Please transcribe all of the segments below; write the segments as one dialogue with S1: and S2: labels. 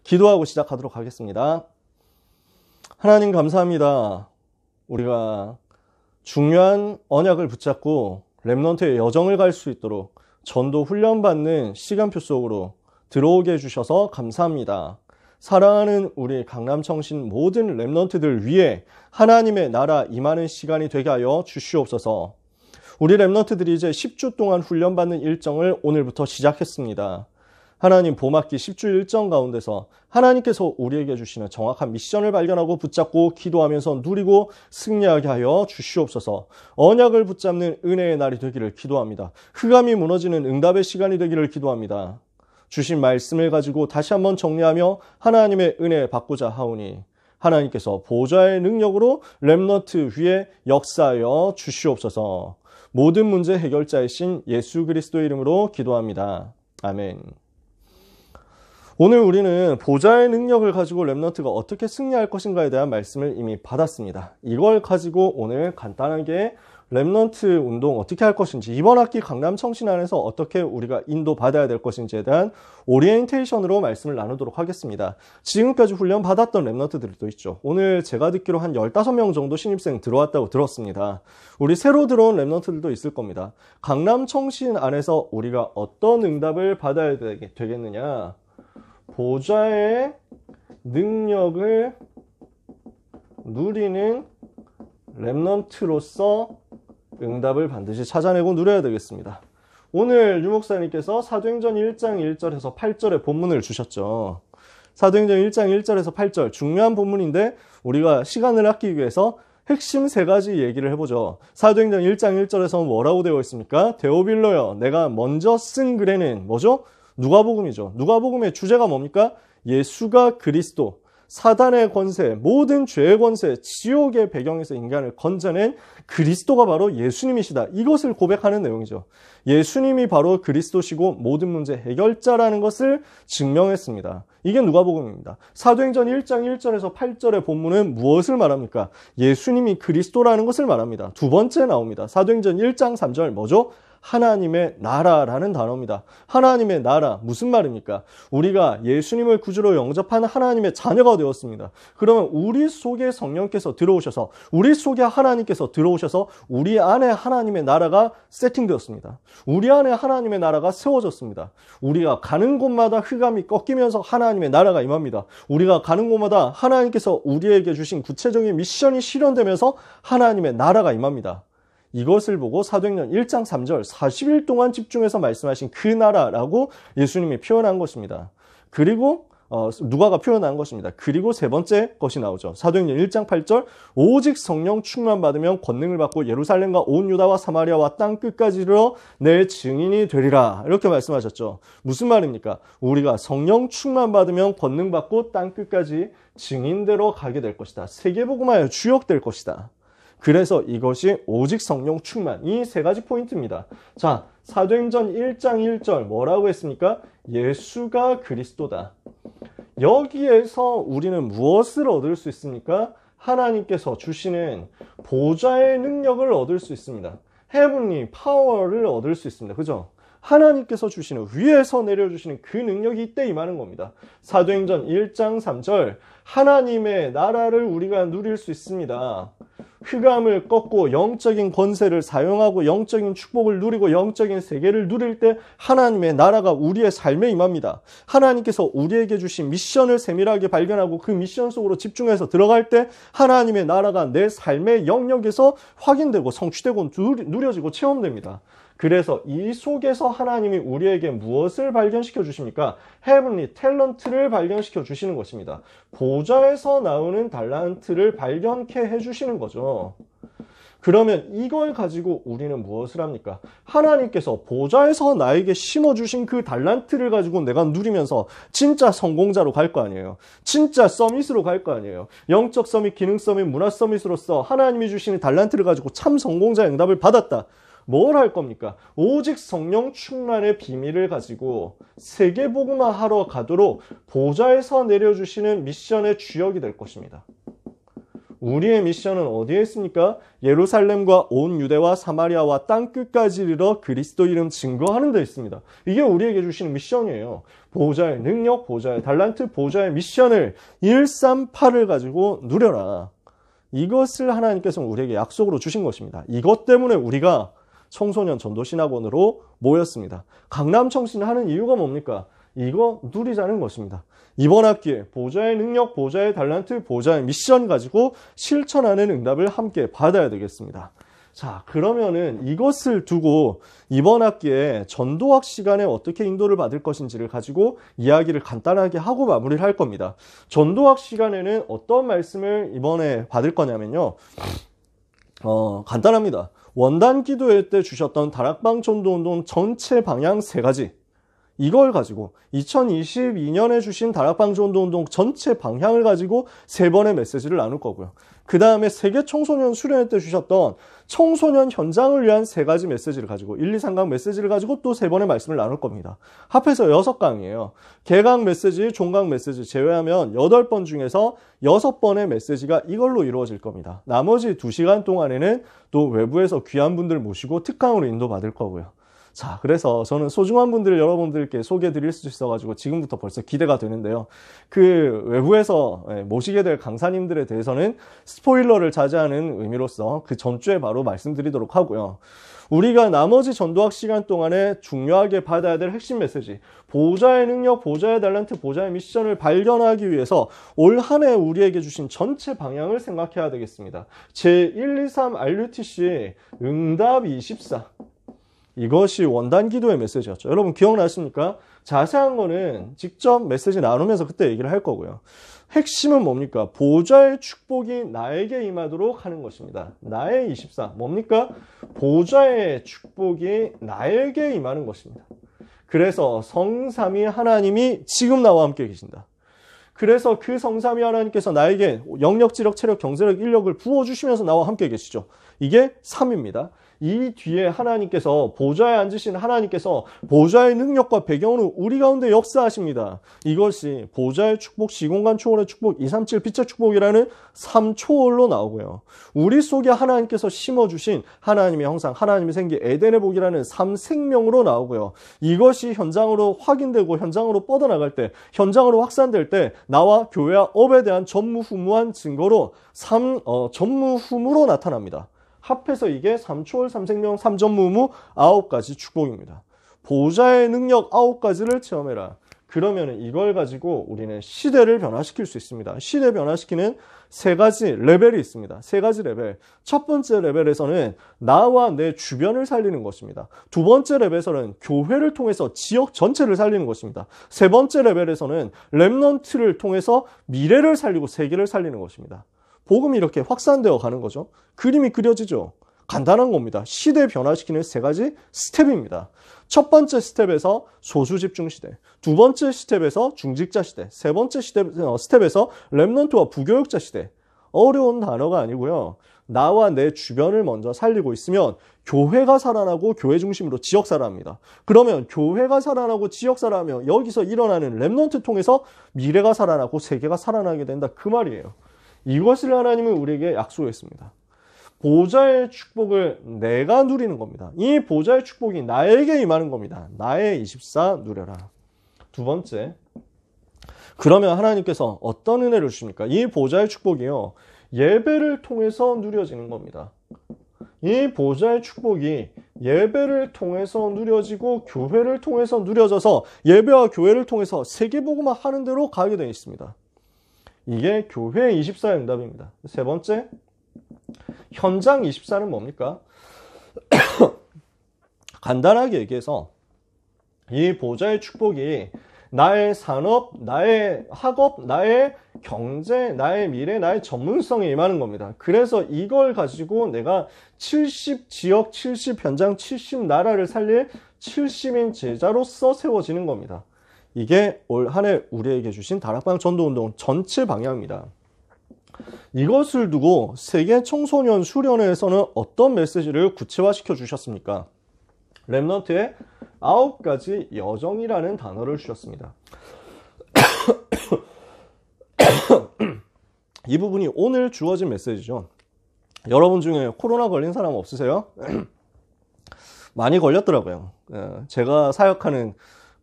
S1: 기도하고 시작하도록 하겠습니다. 하나님 감사합니다. 우리가 중요한 언약을 붙잡고 렘넌트의 여정을 갈 수 있도록 전도 훈련받는 시간표 속으로 들어오게 해주셔서 감사합니다. 사랑하는 우리 강남청신 모든 렘넌트들 위해 하나님의 나라 임하는 시간이 되게 하여 주시옵소서. 우리 렘넌트들이 이제 10주 동안 훈련받는 일정을 오늘부터 시작했습니다. 하나님 봄학기 10주 일정 가운데서 하나님께서 우리에게 주시는 정확한 미션을 발견하고 붙잡고 기도하면서 누리고 승리하게 하여 주시옵소서. 언약을 붙잡는 은혜의 날이 되기를 기도합니다. 흑암이 무너지는 응답의 시간이 되기를 기도합니다. 주신 말씀을 가지고 다시 한번 정리하며 하나님의 은혜 받고자 하오니 하나님께서 보좌의 능력으로 렘넌트 위에 역사하여 주시옵소서. 모든 문제 해결자이신 예수 그리스도의 이름으로 기도합니다. 아멘. 오늘 우리는 보좌의 능력을 가지고 렘넌트가 어떻게 승리할 것인가에 대한 말씀을 이미 받았습니다. 이걸 가지고 오늘 간단하게 렘넌트 운동 어떻게 할 것인지, 이번 학기 강남청신 안에서 어떻게 우리가 인도받아야 될 것인지에 대한 오리엔테이션으로 말씀을 나누도록 하겠습니다. 지금까지 훈련 받았던 렘넌트들도 있죠. 오늘 제가 듣기로 한 15명 정도 신입생 들어왔다고 들었습니다. 우리 새로 들어온 렘넌트들도 있을 겁니다. 강남청신 안에서 우리가 어떤 응답을 받아야 되겠느냐? 보좌의 능력을 누리는 렘넌트로서 응답을 반드시 찾아내고 누려야 되겠습니다. 오늘 유목사님께서 사도행전 1장 1절에서 8절의 본문을 주셨죠. 사도행전 1장 1절에서 8절 중요한 본문인데 우리가 시간을 아끼기 위해서 핵심 3가지 얘기를 해보죠. 사도행전 1장 1절에서 뭐라고 되어 있습니까? 데오빌로여, 내가 먼저 쓴 글에는 뭐죠? 누가복음이죠. 누가복음의 주제가 뭡니까? 예수가 그리스도, 사단의 권세, 모든 죄의 권세, 지옥의 배경에서 인간을 건져낸 그리스도가 바로 예수님이시다. 이것을 고백하는 내용이죠. 예수님이 바로 그리스도시고 모든 문제 해결자라는 것을 증명했습니다. 이게 누가복음입니다. 사도행전 1장 1절에서 8절의 본문은 무엇을 말합니까? 예수님이 그리스도라는 것을 말합니다. 두 번째 나옵니다. 사도행전 1장 3절 뭐죠? 하나님의 나라라는 단어입니다. 하나님의 나라, 무슨 말입니까? 우리가 예수님을 구주로 영접한 하나님의 자녀가 되었습니다. 그러면 우리 속에 성령께서 들어오셔서, 우리 속에 하나님께서 들어오셔서 우리 안에 하나님의 나라가 세팅되었습니다. 우리 안에 하나님의 나라가 세워졌습니다. 우리가 가는 곳마다 흑암이 꺾이면서 하나님의 나라가 임합니다. 우리가 가는 곳마다 하나님께서 우리에게 주신 구체적인 미션이 실현되면서 하나님의 나라가 임합니다. 이것을 보고 사도행전 1장 3절 40일 동안 집중해서 말씀하신 그 나라라고 예수님이 표현한 것입니다. 그리고 누가가 표현한 것입니다. 그리고 세 번째 것이 나오죠. 사도행전 1장 8절 오직 성령 충만 받으면 권능을 받고 예루살렘과 온 유다와 사마리아와 땅 끝까지 이르러 내 증인이 되리라. 이렇게 말씀하셨죠. 무슨 말입니까? 우리가 성령 충만 받으면 권능 받고 땅 끝까지 증인대로 가게 될 것이다. 세계복음화의 주역될 것이다. 그래서 이것이 오직 성령 충만, 이 3가지 포인트입니다. 자, 사도행전 1장 1절 뭐라고 했습니까? 예수가 그리스도다. 여기에서 우리는 무엇을 얻을 수 있습니까? 하나님께서 주시는 보좌의 능력을 얻을 수 있습니다. 헤븐리 파워를 얻을 수 있습니다. 그죠? 하나님께서 주시는, 위에서 내려주시는 그 능력이 이때 임하는 겁니다. 사도행전 1장 3절 하나님의 나라를 우리가 누릴 수 있습니다. 흑암을 꺾고 영적인 권세를 사용하고 영적인 축복을 누리고 영적인 세계를 누릴 때 하나님의 나라가 우리의 삶에 임합니다. 하나님께서 우리에게 주신 미션을 세밀하게 발견하고 그 미션 속으로 집중해서 들어갈 때 하나님의 나라가 내 삶의 영역에서 확인되고 성취되고 누려지고 체험됩니다. 그래서 이 속에서 하나님이 우리에게 무엇을 발견시켜 주십니까? 헤븐리 탤런트를 발견시켜 주시는 것입니다. 보좌에서 나오는 달란트를 발견케 해주시는 거죠. 그러면 이걸 가지고 우리는 무엇을 합니까? 하나님께서 보좌에서 나에게 심어주신 그 달란트를 가지고 내가 누리면서 진짜 성공자로 갈 거 아니에요. 진짜 서밋으로 갈 거 아니에요. 영적 서밋, 기능 서밋, 문화 서밋으로서 하나님이 주시는 달란트를 가지고 참 성공자의 응답을 받았다. 뭘 할 겁니까? 오직 성령 충만의 비밀을 가지고 세계복음화 하러 가도록 보좌에서 내려주시는 미션의 주역이 될 것입니다. 우리의 미션은 어디에 있습니까? 예루살렘과 온 유대와 사마리아와 땅끝까지 이르러 그리스도 이름 증거하는 데 있습니다. 이게 우리에게 주시는 미션이에요. 보호자의 능력, 보호자의 달란트, 보호자의 미션을 138을 가지고 누려라. 이것을 하나님께서 우리에게 약속으로 주신 것입니다. 이것 때문에 우리가 청소년 전도신학원으로 모였습니다. 강남 청신을 하는 이유가 뭡니까? 이거 누리자는 것입니다. 이번 학기에 보호자의 능력, 보호자의 달란트, 보호자의 미션 가지고 실천하는 응답을 함께 받아야 되겠습니다. 자, 그러면은 이것을 두고 이번 학기에 전도학 시간에 어떻게 인도를 받을 것인지를 가지고 이야기를 간단하게 하고 마무리를 할 겁니다. 전도학 시간에는 어떤 말씀을 이번에 받을 거냐면요. 간단합니다. 원단 기도회 때 주셨던 다락방 전도운동 전체 방향 3가지. 이걸 가지고 2022년에 주신 다락방 전도운동 전체 방향을 가지고 3번의 메시지를 나눌 거고요. 그 다음에 세계 청소년 수련회 때 주셨던 청소년 현장을 위한 3가지 메시지를 가지고 1, 2, 3강 메시지를 가지고 또 3번의 말씀을 나눌 겁니다. 합해서 6강이에요. 개강 메시지, 종강 메시지 제외하면 8번 중에서 6번의 메시지가 이걸로 이루어질 겁니다. 나머지 2시간 동안에는 또 외부에서 귀한 분들 모시고 특강으로 인도받을 거고요. 자, 그래서 저는 소중한 분들을 여러분들께 소개해 드릴 수 있어가지고 지금부터 벌써 기대가 되는데요. 그 외부에서 모시게 될 강사님들에 대해서는 스포일러를 자제하는 의미로서 그 전주에 바로 말씀드리도록 하고요. 우리가 나머지 전도학 시간 동안에 중요하게 받아야 될 핵심 메시지, 보호자의 능력, 보호자의 달란트, 보호자의 미션을 발견하기 위해서 올 한 해 우리에게 주신 전체 방향을 생각해야 되겠습니다. 제123 RUTC 응답 24. 이것이 원단 기도의 메시지였죠. 여러분 기억나십니까? 자세한 거는 직접 메시지 나누면서 그때 얘기를 할 거고요. 핵심은 뭡니까? 보호자의 축복이 나에게 임하도록 하는 것입니다. 나의 24. 뭡니까? 보호자의 축복이 나에게 임하는 것입니다. 그래서 성삼위 하나님이 지금 나와 함께 계신다. 그래서 그 성삼위 하나님께서 나에게 영력, 지력, 체력, 경제력, 인력을 부어주시면서 나와 함께 계시죠. 이게 3입니다. 이 뒤에 하나님께서 보좌에 앉으신 하나님께서 보좌의 능력과 배경으로 우리 가운데 역사하십니다. 이것이 보좌의 축복, 시공간 초월의 축복, 237 빛의 축복이라는 3초월로 나오고요. 우리 속에 하나님께서 심어주신 하나님의 형상, 하나님의 생기, 에덴의 복이라는 3생명으로 나오고요. 이것이 현장으로 확인되고 현장으로 뻗어나갈 때, 현장으로 확산될 때 나와 교회와 업에 대한 전무후무한 증거로 전무후무로 나타납니다. 합해서 이게 3초월, 3생명, 3전무후무 9가지 축복입니다. 보호자의 능력 9가지를 체험해라. 그러면 이걸 가지고 우리는 시대를 변화시킬 수 있습니다. 시대 변화시키는 3가지 레벨이 있습니다. 3가지 레벨. 첫 번째 레벨에서는 나와 내 주변을 살리는 것입니다. 두 번째 레벨에서는 교회를 통해서 지역 전체를 살리는 것입니다. 세 번째 레벨에서는 렘넌트를 통해서 미래를 살리고 세계를 살리는 것입니다. 복음이 이렇게 확산되어 가는 거죠. 그림이 그려지죠. 간단한 겁니다. 시대 변화시키는 3가지 스텝입니다. 첫 번째 스텝에서 소수 집중 시대, 두 번째 스텝에서 중직자 시대, 세 번째 스텝에서 렘넌트와 부교육자 시대. 어려운 단어가 아니고요. 나와 내 주변을 먼저 살리고 있으면 교회가 살아나고 교회 중심으로 지역 살아납니다. 그러면 교회가 살아나고 지역 살아나면 여기서 일어나는 렘넌트 통해서 미래가 살아나고 세계가 살아나게 된다. 그 말이에요. 이것을 하나님은 우리에게 약속했습니다. 보호자의 축복을 내가 누리는 겁니다. 이 보호자의 축복이 나에게 임하는 겁니다. 나의 24 누려라. 두 번째, 그러면 하나님께서 어떤 은혜를 주십니까? 이 보호자의 축복이요, 예배를 통해서 누려지는 겁니다. 이 보호자의 축복이 예배를 통해서 누려지고 교회를 통해서 누려져서 예배와 교회를 통해서 세계복음화 하는 대로 가게 되어 있습니다. 이게 교회 24의 응답입니다. 세 번째, 현장 24는 뭡니까? 간단하게 얘기해서 이 보호자의 축복이 나의 산업, 나의 학업, 나의 경제, 나의 미래, 나의 전문성에 임하는 겁니다. 그래서 이걸 가지고 내가 70지역, 70현장, 70나라를 살릴 70인 제자로서 세워지는 겁니다. 이게 올 한 해 우리에게 주신 다락방 전도운동 전체 방향입니다. 이것을 두고 세계 청소년 수련회에서는 어떤 메시지를 구체화시켜 주셨습니까? 렘넌트의 9가지 여정이라는 단어를 주셨습니다. 이 부분이 오늘 주어진 메시지죠. 여러분 중에 코로나 걸린 사람 없으세요? 많이 걸렸더라고요. 제가 사역하는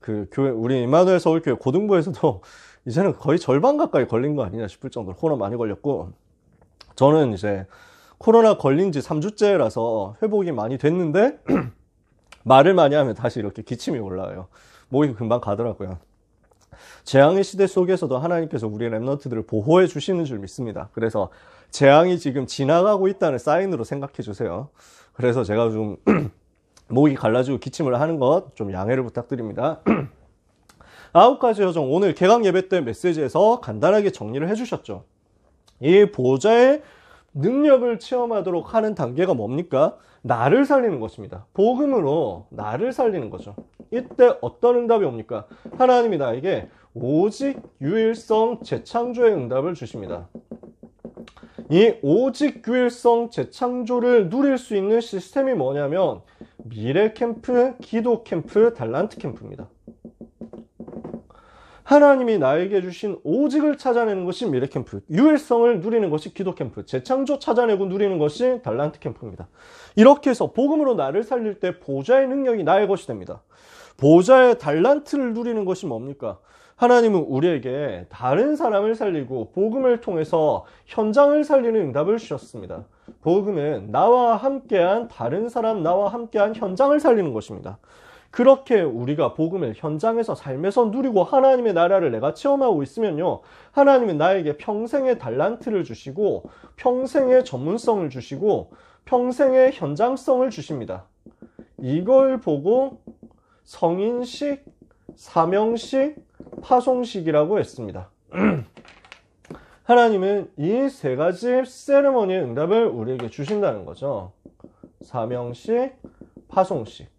S1: 그 교회, 우리 임마누엘 서울교회 고등부에서도 이제는 거의 절반 가까이 걸린 거 아니냐 싶을 정도로 코로나 많이 걸렸고, 저는 이제 코로나 걸린 지 3주째라서 회복이 많이 됐는데 말을 많이 하면 다시 이렇게 기침이 올라와요. 목이 금방 가더라고요. 재앙의 시대 속에서도 하나님께서 우리 렘넌트들을 보호해 주시는 줄 믿습니다. 그래서 재앙이 지금 지나가고 있다는 사인으로 생각해 주세요. 그래서 제가 좀 목이 갈라지고 기침을 하는 것 좀 양해를 부탁드립니다. 9가지 여정, 오늘 개강 예배 때 메시지에서 간단하게 정리를 해주셨죠. 이 보좌의 능력을 체험하도록 하는 단계가 뭡니까? 나를 살리는 것입니다. 복음으로 나를 살리는 거죠. 이때 어떤 응답이 옵니까? 하나님이 나에게 오직 유일성 재창조의 응답을 주십니다. 이 오직 유일성 재창조를 누릴 수 있는 시스템이 뭐냐면 미래 캠프, 기도 캠프, 달란트 캠프입니다. 하나님이 나에게 주신 오직을 찾아내는 것이 미래 캠프, 유일성을 누리는 것이 기도 캠프, 재창조 찾아내고 누리는 것이 달란트 캠프입니다. 이렇게 해서 복음으로 나를 살릴 때 보좌의 능력이 나의 것이 됩니다. 보좌의 달란트를 누리는 것이 뭡니까? 하나님은 우리에게 다른 사람을 살리고 복음을 통해서 현장을 살리는 응답을 주셨습니다. 복음은 나와 함께한 다른 사람, 나와 함께한 현장을 살리는 것입니다. 그렇게 우리가 복음을 현장에서 삶에서 누리고 하나님의 나라를 내가 체험하고 있으면요, 하나님은 나에게 평생의 달란트를 주시고 평생의 전문성을 주시고 평생의 현장성을 주십니다. 이걸 보고 성인식, 사명식, 파송식이라고 했습니다. 하나님은 이 세 가지 세레머니의 응답을 우리에게 주신다는 거죠. 사명식, 파송식.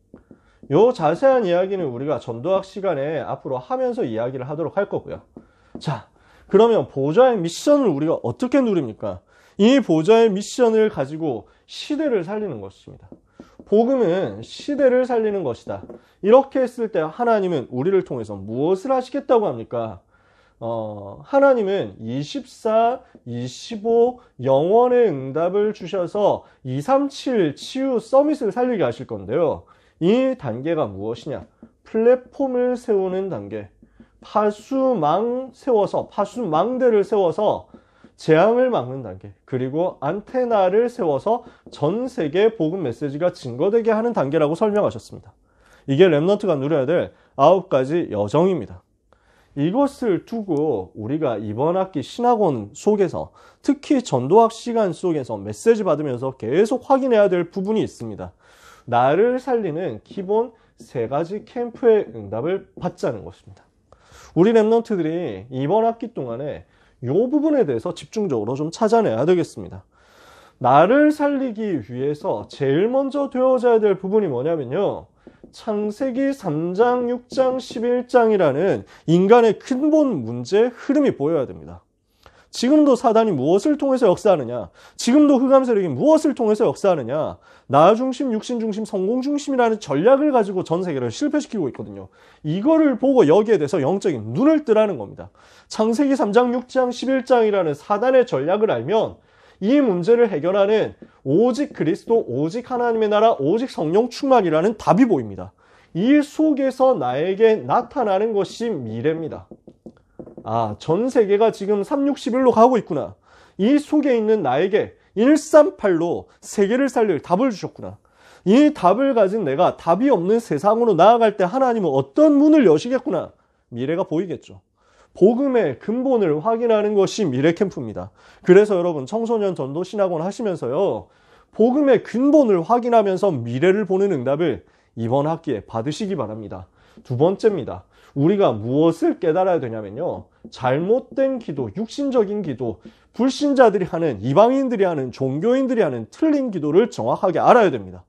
S1: 요 자세한 이야기는 우리가 전도학 시간에 앞으로 하면서 이야기를 하도록 할 거고요. 자, 그러면 보좌의 미션을 우리가 어떻게 누립니까? 이 보좌의 미션을 가지고 시대를 살리는 것입니다. 복음은 시대를 살리는 것이다. 이렇게 했을 때 하나님은 우리를 통해서 무엇을 하시겠다고 합니까? 하나님은 24, 25 영원의 응답을 주셔서 237 치유 서밋을 살리게 하실 건데요. 이 단계가 무엇이냐? 플랫폼을 세우는 단계. 파수망대를 세워서 재앙을 막는 단계. 그리고 안테나를 세워서 전 세계 복음 메시지가 증거되게 하는 단계라고 설명하셨습니다. 이게 렘넌트가 누려야 될 9가지 여정입니다. 이것을 두고 우리가 이번 학기 신학원 속에서 특히 전도학 시간 속에서 메시지 받으면서 계속 확인해야 될 부분이 있습니다. 나를 살리는 기본 3가지 캠프의 응답을 받자는 것입니다. 우리 렘넌트들이 이번 학기 동안에 이 부분에 대해서 집중적으로 좀 찾아내야 되겠습니다. 나를 살리기 위해서 제일 먼저 되어져야 될 부분이 뭐냐면요, 창세기 3장, 6장, 11장이라는 인간의 근본 문제 흐름이 보여야 됩니다. 지금도 사단이 무엇을 통해서 역사하느냐? 지금도 흑암 세력이 무엇을 통해서 역사하느냐? 나 중심, 육신 중심, 성공 중심이라는 전략을 가지고 전 세계를 실패시키고 있거든요. 이거를 보고 여기에 대해서 영적인 눈을 뜨라는 겁니다. 창세기 3장, 6장, 11장이라는 사단의 전략을 알면 이 문제를 해결하는 오직 그리스도, 오직 하나님의 나라, 오직 성령 충만이라는 답이 보입니다. 이 속에서 나에게 나타나는 것이 미래입니다. 아, 전 세계가 지금 361로 가고 있구나. 이 속에 있는 나에게 138로 세계를 살릴 답을 주셨구나. 이 답을 가진 내가 답이 없는 세상으로 나아갈 때 하나님은 어떤 문을 여시겠구나. 미래가 보이겠죠. 복음의 근본을 확인하는 것이 미래 캠프입니다. 그래서 여러분 청소년 전도 신학원 하시면서요, 복음의 근본을 확인하면서 미래를 보는 응답을 이번 학기에 받으시기 바랍니다. 2번째입니다. 우리가 무엇을 깨달아야 되냐면요, 잘못된 기도, 육신적인 기도, 불신자들이 하는, 이방인들이 하는, 종교인들이 하는 틀린 기도를 정확하게 알아야 됩니다.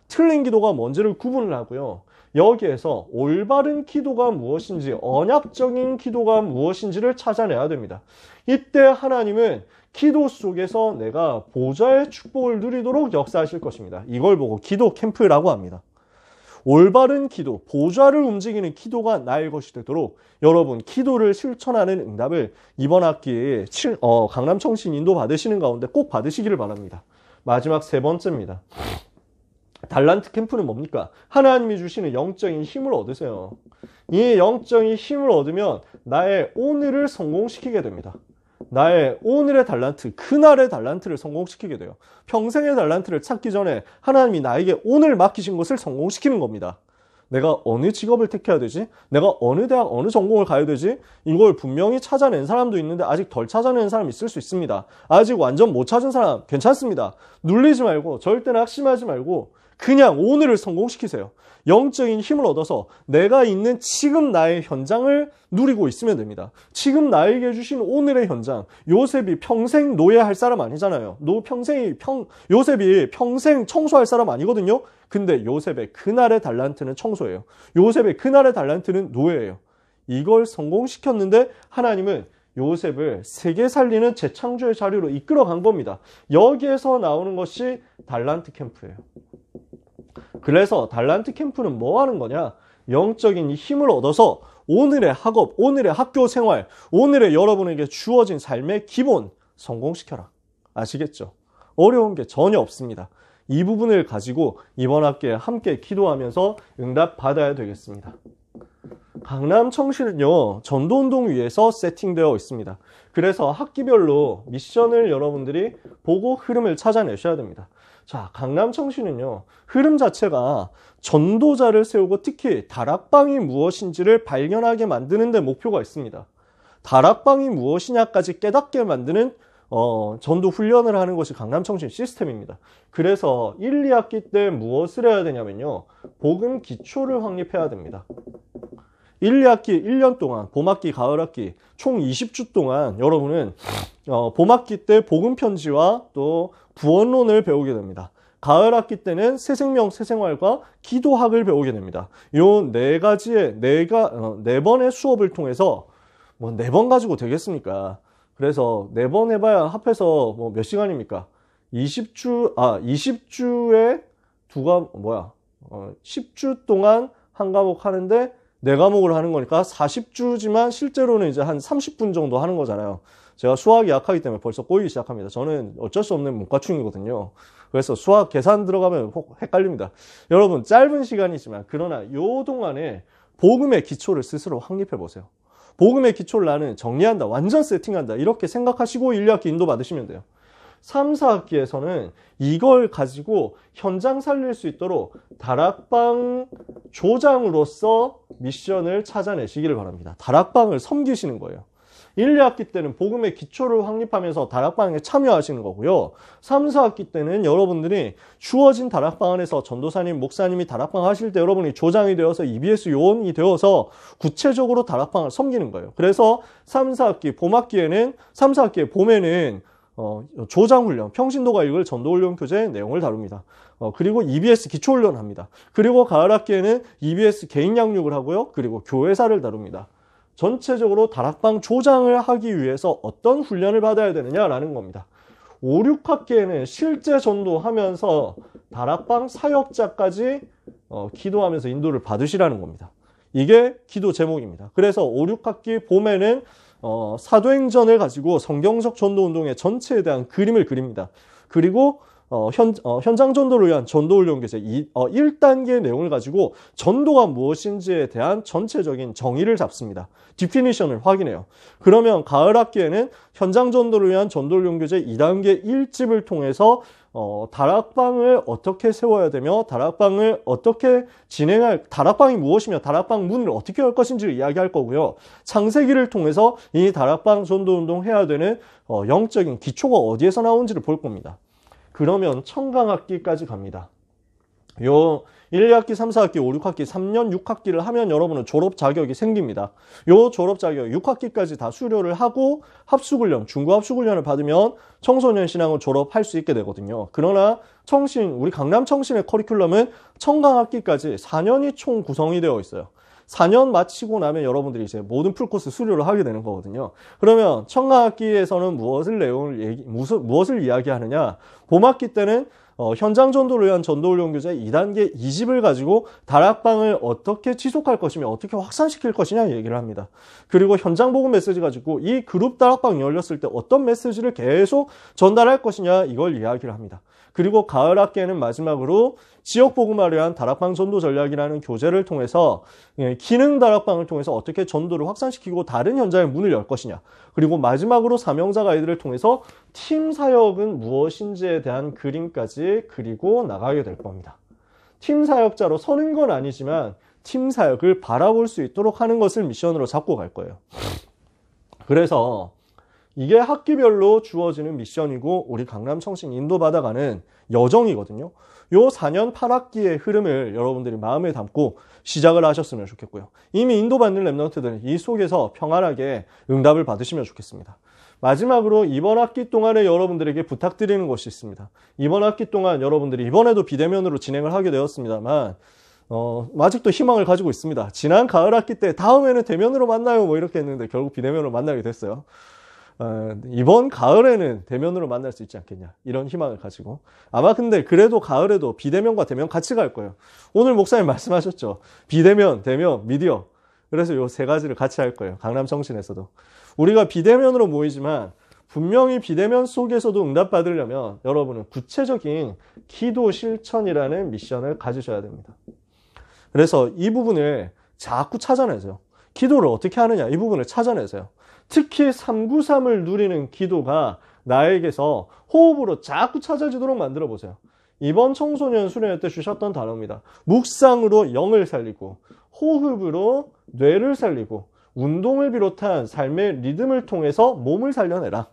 S1: 틀린 기도가 뭔지를 구분을 하고요, 여기에서 올바른 기도가 무엇인지, 언약적인 기도가 무엇인지를 찾아내야 됩니다. 이때 하나님은 기도 속에서 내가 보좌의 축복을 누리도록 역사하실 것입니다. 이걸 보고 기도 캠프라고 합니다. 올바른 기도, 보좌를 움직이는 기도가 나의 것이 되도록 여러분 기도를 실천하는 응답을 이번 학기에 강남청신 인도 받으시는 가운데 꼭 받으시기를 바랍니다. 마지막 세 번째입니다. 달란트 캠프는 뭡니까? 하나님이 주시는 영적인 힘을 얻으세요. 이 영적인 힘을 얻으면 나의 오늘을 성공시키게 됩니다. 나의 오늘의 달란트, 그날의 달란트를 성공시키게 돼요. 평생의 달란트를 찾기 전에 하나님이 나에게 오늘 맡기신 것을 성공시키는 겁니다. 내가 어느 직업을 택해야 되지? 내가 어느 대학, 어느 전공을 가야 되지? 이걸 분명히 찾아낸 사람도 있는데 아직 덜 찾아낸 사람이 있을 수 있습니다. 아직 완전 못 찾은 사람 괜찮습니다. 눌리지 말고 절대 낙심하지 말고 그냥 오늘을 성공시키세요. 영적인 힘을 얻어서 내가 있는 지금 나의 현장을 누리고 있으면 됩니다. 지금 나에게 주신 오늘의 현장, 요셉이 평생 노예할 사람 아니잖아요. 요셉이 평생 청소할 사람 아니거든요. 근데 요셉의 그날의 달란트는 청소예요. 요셉의 그날의 달란트는 노예예요. 이걸 성공시켰는데 하나님은 요셉을 세계 살리는 재창조의 자리로 이끌어간 겁니다. 여기에서 나오는 것이 달란트 캠프예요. 그래서 달란트 캠프는 뭐 하는 거냐? 영적인 힘을 얻어서 오늘의 학업, 오늘의 학교 생활, 오늘의 여러분에게 주어진 삶의 기본 성공시켜라. 아시겠죠? 어려운 게 전혀 없습니다. 이 부분을 가지고 이번 학기에 함께 기도하면서 응답 받아야 되겠습니다. 강남청신은요, 전도운동 위에서 세팅되어 있습니다. 그래서 학기별로 미션을 여러분들이 보고 흐름을 찾아내셔야 됩니다. 자, 강남청신은요, 흐름 자체가 전도자를 세우고 특히 다락방이 무엇인지를 발견하게 만드는 데 목표가 있습니다. 다락방이 무엇이냐까지 깨닫게 만드는 전도 훈련을 하는 것이 강남청신 시스템입니다. 그래서 1, 2학기 때 무엇을 해야 되냐면요, 복음 기초를 확립해야 됩니다. 1, 2학기 1년 동안 봄학기, 가을학기 총 20주 동안 여러분은 봄학기 때 복음 편지와 또 구원론을 배우게 됩니다. 가을학기 때는 새생명, 새생활과 기도학을 배우게 됩니다. 요 네 가지의 네 번의 수업을 통해서 뭐 4번 가지고 되겠습니까? 그래서 4번 해봐야 합해서 뭐 몇 시간입니까? 20주에 10주 동안 한 과목 하는데 4과목을 하는 거니까 40주지만 실제로는 이제 한 30분 정도 하는 거잖아요. 제가 수학이 약하기 때문에 벌써 꼬이기 시작합니다. 저는 어쩔 수 없는 문과충이거든요. 그래서 수학 계산 들어가면 헷갈립니다. 여러분, 짧은 시간이지만 그러나 요 동안에 복음의 기초를 스스로 확립해 보세요. 복음의 기초를 나는 정리한다, 완전 세팅한다, 이렇게 생각하시고 1, 2학기 인도 받으시면 돼요. 3, 4학기에서는 이걸 가지고 현장 살릴 수 있도록 다락방 조장으로서 미션을 찾아내시기를 바랍니다. 다락방을 섬기시는 거예요. 1, 2학기 때는 복음의 기초를 확립하면서 다락방에 참여하시는 거고요. 3, 4학기 때는 여러분들이 주어진 다락방 안에서 전도사님, 목사님이 다락방 하실 때 여러분이 조장이 되어서 EBS 요원이 되어서 구체적으로 다락방을 섬기는 거예요. 그래서 3, 4학기 봄학기에는 3, 4학기에 봄에는 조장훈련, 평신도가 읽을 전도훈련 교재의 내용을 다룹니다. 그리고 EBS 기초훈련 합니다. 그리고 가을학기에는 EBS 개인 양육을 하고요. 그리고 교회사를 다룹니다. 전체적으로 다락방 조장을 하기 위해서 어떤 훈련을 받아야 되느냐라는 겁니다. 5, 6학기에는 실제 전도하면서 다락방 사역자까지 기도하면서 인도를 받으시라는 겁니다. 이게 기도 제목입니다. 그래서 5, 6학기 봄에는 사도행전을 가지고 성경적 전도운동의 전체에 대한 그림을 그립니다. 그리고 현장 전도를 위한 전도훈련 교재 1단계의 내용을 가지고 전도가 무엇인지에 대한 전체적인 정의를 잡습니다. 디피니션을 확인해요. 그러면 가을 학기에는 현장 전도를 위한 전도훈련 교재 2단계 1집을 통해서 다락방을 어떻게 세워야 되며 다락방을 어떻게 진행할, 다락방이 무엇이며 다락방 문을 어떻게 열 것인지를 이야기할 거고요. 창세기를 통해서 이 다락방 전도운동 해야 되는 영적인 기초가 어디에서 나온지를 볼 겁니다. 그러면 청강학기까지 갑니다. 요 1, 2학기, 3, 4학기, 5, 6학기, 3년 6학기를 하면 여러분은 졸업 자격이 생깁니다. 요 졸업 자격 6학기까지 다 수료를 하고 합숙훈련, 중고 합숙훈련을 받으면 청소년 신앙을 졸업할 수 있게 되거든요. 그러나 우리 강남청신의 커리큘럼은 청강학기까지 4년이 총 구성이 되어 있어요. 4년 마치고 나면 여러분들이 이제 모든 풀코스 수료를 하게 되는 거거든요. 그러면 청강학기에서는 무엇을 이야기하느냐? 봄학기 때는 현장 전도를 위한 전도훈련교재 2단계 2집을 가지고 다락방을 어떻게 지속할 것이며 어떻게 확산시킬 것이냐 얘기를 합니다. 그리고 현장 복음 메시지 가지고 이 그룹 다락방이 열렸을 때 어떤 메시지를 계속 전달할 것이냐 이걸 이야기를 합니다. 그리고 가을 학기에는 마지막으로 지역 복음화를 위한 다락방 전도 전략이라는 교재를 통해서 기능 다락방을 통해서 어떻게 전도를 확산시키고 다른 현장에 문을 열 것이냐, 그리고 마지막으로 사명자 가이드를 통해서 팀 사역은 무엇인지에 대한 그림까지 그리고 나가게 될 겁니다. 팀 사역자로 서는 건 아니지만 팀 사역을 바라볼 수 있도록 하는 것을 미션으로 잡고 갈 거예요. 그래서 이게 학기별로 주어지는 미션이고 우리 강남청신 인도받아가는 여정이거든요. 요 4년 8학기의 흐름을 여러분들이 마음에 담고 시작을 하셨으면 좋겠고요. 이미 인도받는 랩런트들은 이 속에서 평안하게 응답을 받으시면 좋겠습니다. 마지막으로 이번 학기 동안에 여러분들에게 부탁드리는 것이 있습니다. 이번 학기 동안 여러분들이 이번에도 비대면으로 진행을 하게 되었습니다만 아직도 희망을 가지고 있습니다. 지난 가을 학기 때 다음에는 대면으로 만나요 뭐 이렇게 했는데 결국 비대면으로 만나게 됐어요. 이번 가을에는 대면으로 만날 수 있지 않겠냐 이런 희망을 가지고 아마 근데 그래도 가을에도 비대면과 대면 같이 갈 거예요. 오늘 목사님 말씀하셨죠. 비대면, 대면, 미디어. 그래서 요 세 가지를 같이 할 거예요. 강남청신에서도. 우리가 비대면으로 모이지만 분명히 비대면 속에서도 응답받으려면 여러분은 구체적인 기도 실천이라는 미션을 가지셔야 됩니다. 그래서 이 부분을 자꾸 찾아내세요. 기도를 어떻게 하느냐 이 부분을 찾아내세요. 특히 393을 누리는 기도가 나에게서 호흡으로 자꾸 찾아지도록 만들어 보세요. 이번 청소년 수련회 때 주셨던 단어입니다. 묵상으로 영을 살리고 호흡으로 뇌를 살리고 운동을 비롯한 삶의 리듬을 통해서 몸을 살려내라.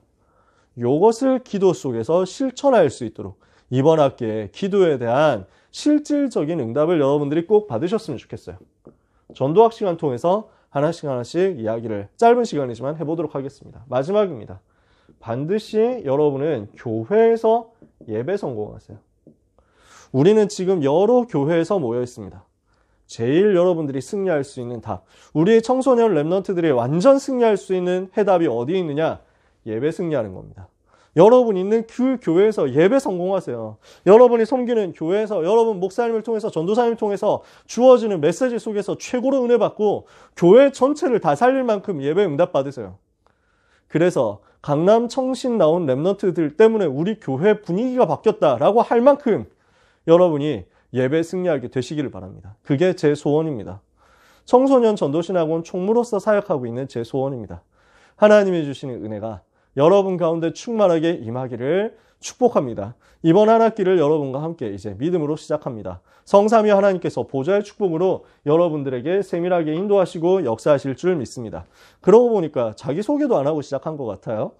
S1: 이것을 기도 속에서 실천할 수 있도록 이번 학기에 기도에 대한 실질적인 응답을 여러분들이 꼭 받으셨으면 좋겠어요. 전도학 시간 통해서 하나씩 이야기를 짧은 시간이지만 해보도록 하겠습니다. 마지막입니다. 반드시 여러분은 교회에서 예배 성공하세요. 우리는 지금 여러 교회에서 모여 있습니다. 제일 여러분들이 승리할 수 있는 답, 우리의 청소년 랩런트들이 완전 승리할 수 있는 해답이 어디에 있느냐? 예배 승리하는 겁니다. 여러분 있는 그 교회에서 예배 성공하세요. 여러분이 섬기는 교회에서 여러분 목사님을 통해서 전도사님을 통해서 주어지는 메시지 속에서 최고로 은혜 받고 교회 전체를 다 살릴 만큼 예배 응답 받으세요. 그래서 강남 청신 나온 랩런트들 때문에 우리 교회 분위기가 바뀌었다라고 할 만큼 여러분이 예배 승리하게 되시기를 바랍니다. 그게 제 소원입니다. 청소년 전도신학원 총무로서 사역하고 있는 제 소원입니다. 하나님이 주시는 은혜가 여러분 가운데 충만하게 임하기를 축복합니다. 이번 한 학기를 여러분과 함께 이제 믿음으로 시작합니다. 성삼위 하나님께서 보좌의 축복으로 여러분들에게 세밀하게 인도하시고 역사하실 줄 믿습니다. 그러고 보니까 자기소개도 안 하고 시작한 것 같아요.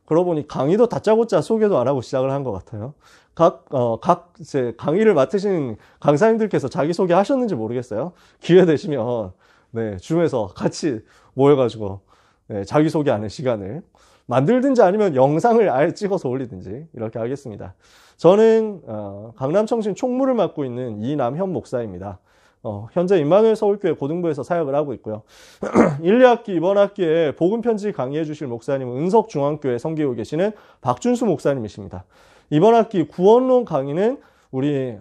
S1: 그러고 보니 강의도 다짜고짜 소개도 안 하고 시작을 한 것 같아요. 각 이제 강의를 맡으신 강사님들께서 자기소개 하셨는지 모르겠어요. 기회 되시면 줌에서 같이 모여가지고 자기소개하는 시간을 만들든지 아니면 영상을 아예 찍어서 올리든지 이렇게 하겠습니다. 저는 강남청신 총무를 맡고 있는 이남현 목사입니다. 현재 임마누엘 서울교회 고등부에서 사역을 하고 있고요. 1, 2학기 이번 학기에 복음편지 강의해 주실 목사님은 은석중앙교회 섬기고 계시는 박준수 목사님이십니다. 이번 학기 구원론 강의는 우리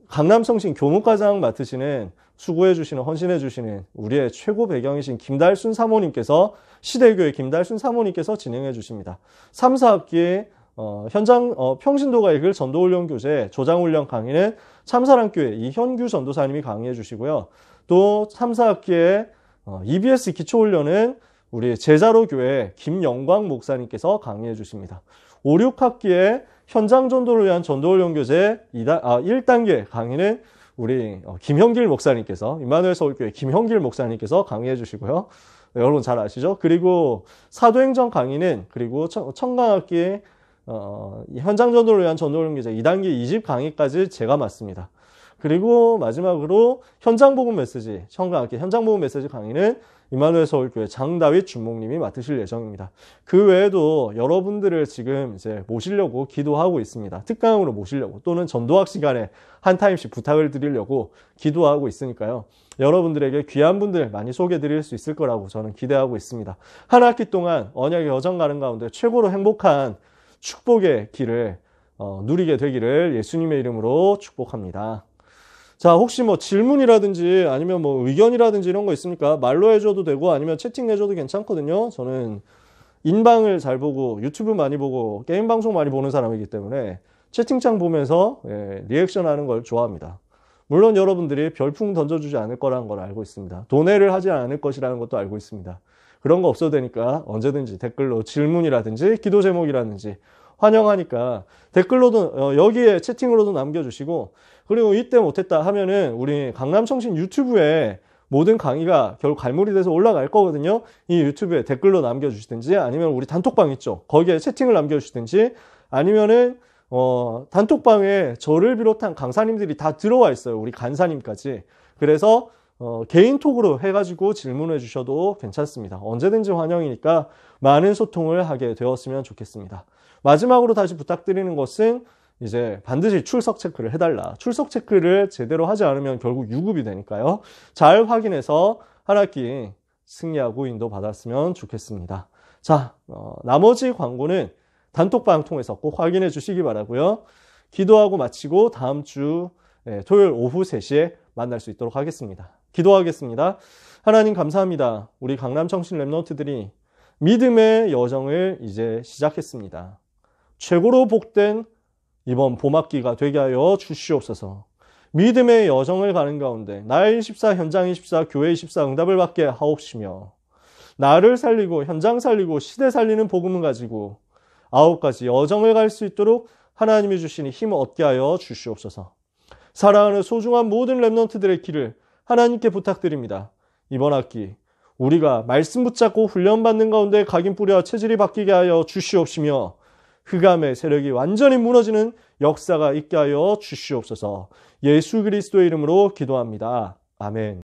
S1: 강남청신 교무과장 맡으시는 수고해 주시는 헌신해 주시는 우리의 최고 배경이신 김달순 사모님께서 시대교회 김달순 사모님께서 진행해 주십니다. 3, 4학기에 현장 평신도가 읽을 전도훈련 교재 조장훈련 강의는 참사랑교회 이현규 전도사님이 강의해 주시고요. 또 3, 4학기에 EBS 기초훈련은 우리 제자로 교회 김영광 목사님께서 강의해 주십니다. 5, 6학기에 현장 전도를 위한 전도훈련 교재 1단계 강의는 우리 김형길 목사님께서 임마누엘 서울교회 김형길 목사님께서 강의해 주시고요. 여러분 잘 아시죠? 그리고 사도행전 강의는 그리고 청강학기에 현장 전도를 위한 전도훈련 교재 2단계 2집 강의까지 제가 맡습니다. 그리고 마지막으로 현장 복음 메시지 청강학기 현장 복음 메시지 강의는 임마누엘 서울교회 장다윗 준목님이 맡으실 예정입니다. 그 외에도 여러분들을 지금 이제 모시려고 기도하고 있습니다. 특강으로 모시려고 또는 전도학 시간에 한 타임씩 부탁을 드리려고 기도하고 있으니까요. 여러분들에게 귀한 분들 많이 소개해 드릴 수 있을 거라고 저는 기대하고 있습니다. 한 학기 동안 언약의 여정 가는 가운데 최고로 행복한 축복의 길을 누리게 되기를 예수님의 이름으로 축복합니다. 자, 혹시 뭐 질문이라든지 아니면 뭐 의견이라든지 이런 거 있습니까? 말로 해줘도 되고 아니면 채팅 내줘도 괜찮거든요. 저는 인방을 잘 보고 유튜브 많이 보고 게임 방송 많이 보는 사람이기 때문에 채팅창 보면서 리액션 하는 걸 좋아합니다. 물론 여러분들이 별풍 던져주지 않을 거라는 걸 알고 있습니다. 도내를 하지 않을 것이라는 것도 알고 있습니다. 그런 거 없어도 되니까 언제든지 댓글로 질문이라든지 기도 제목이라든지 환영하니까 댓글로도 여기에 채팅으로도 남겨주시고, 그리고 이때 못했다 하면은 우리 강남청신 유튜브에 모든 강의가 결국 갈무리 돼서 올라갈 거거든요. 이 유튜브에 댓글로 남겨주시든지 아니면 우리 단톡방 있죠. 거기에 채팅을 남겨주시든지 아니면은 단톡방에 저를 비롯한 강사님들이 다 들어와 있어요. 우리 간사님까지. 그래서 개인톡으로 해가지고 질문해 주셔도 괜찮습니다. 언제든지 환영이니까 많은 소통을 하게 되었으면 좋겠습니다. 마지막으로 다시 부탁드리는 것은 이제 반드시 출석 체크를 해달라. 출석 체크를 제대로 하지 않으면 결국 유급이 되니까요. 잘 확인해서 한 학기 승리하고 인도받았으면 좋겠습니다. 자, 나머지 광고는 단톡방 통해서 꼭 확인해 주시기 바라고요. 기도하고 마치고 다음 주 토요일 오후 3시에 만날 수 있도록 하겠습니다. 기도하겠습니다. 하나님 감사합니다. 우리 강남청신 랩런트들이 믿음의 여정을 이제 시작했습니다. 최고로 복된 이번 봄학기가 되게 하여 주시옵소서. 믿음의 여정을 가는 가운데 나의 24, 현장 24, 교회 24 응답을 받게 하옵시며, 나를 살리고 현장 살리고 시대 살리는 복음을 가지고 9가지 여정을 갈 수 있도록 하나님이 주시니 힘을 얻게 하여 주시옵소서. 사랑하는 소중한 모든 랩런트들의 길을 하나님께 부탁드립니다. 이번 학기 우리가 말씀 붙잡고 훈련받는 가운데 각인 뿌려 체질이 바뀌게 하여 주시옵시며, 흑암의 세력이 완전히 무너지는 역사가 있게 하여 주시옵소서. 예수 그리스도의 이름으로 기도합니다. 아멘.